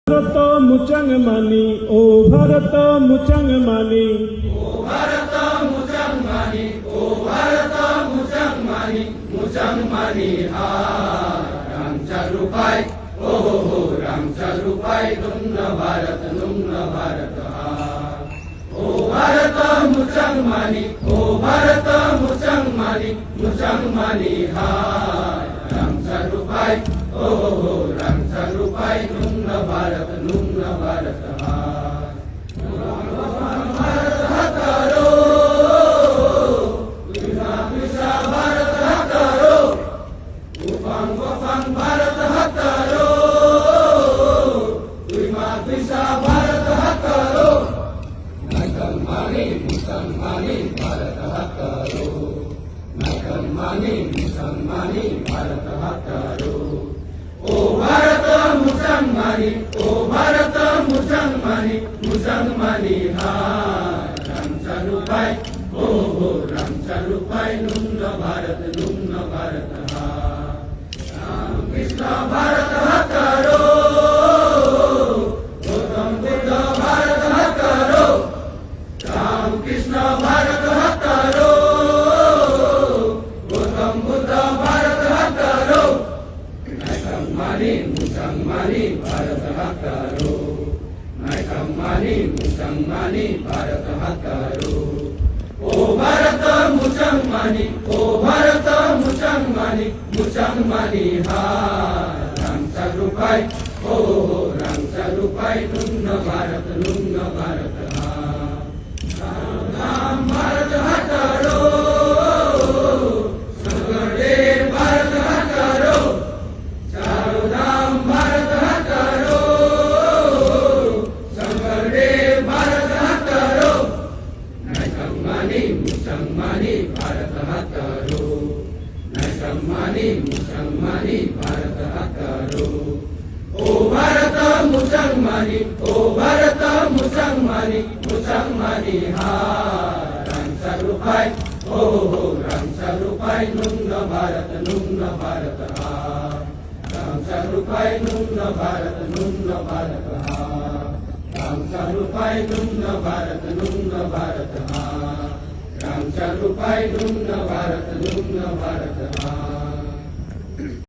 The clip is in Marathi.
भारत मुचंग मानी ओ भारत मुचंग मानी ओ भारत मुचंग मानी ओ भारत मुचंग मानी मुचंग मानी हा रामचा रूपाय ओ हो रामचा रूपाय नुंग भारत हा ओ भारत मुचंग मानी ओ भारत मुचंग मानी हा रामचा रूपाय ओ हो रामचा रूपाय नुंग भारत हा भारत हकारो विसा भारत हकारो वफांग भारत हकारो विसा भारत हकारो नायकम्मानी मुसलमानी भारत हकारो नायकम्मानी मुसलमानी भारत हकारो ओ भारत मुसलमानी ओ भारत मुसलमानी हा रामचा रूपाय ओ हो रामचा रूपाय नुंग भारत हा राम कृष्ण भारत हकारो गौतम बुद्ध भारत हकारो राम कृष्ण भारत हकारो गौतम बुद्ध भारत हकारो नायकम्मानी मुसलमानी भारत हकारो नायकम्मानी मुसलमानी भारत हकारो ओ भारत मुसलमानी ओ भारत मुसलमानी हा रामचा रूपाय ओ हो रामचा रूपाय नुंग भारत हा राम भारत हकारो सगळे भारत हकारो चारो धाम भारत हकारो सगळे भारत हकारो नायकम्मानी मुसलमानी भारत हकारो नायकम्मानी मुसलमानी भारत हकारो ओ भारत मुसलमानी ओ भारत मुसलमानी हा रामचा रूपाय ओ हो रामचा रूपाय नुंग भारत हा रामचा रूपाय नुंग भारत हा रामचा रूपाय नुंग भारत हा रामचा रूपाय नुंग भारत हा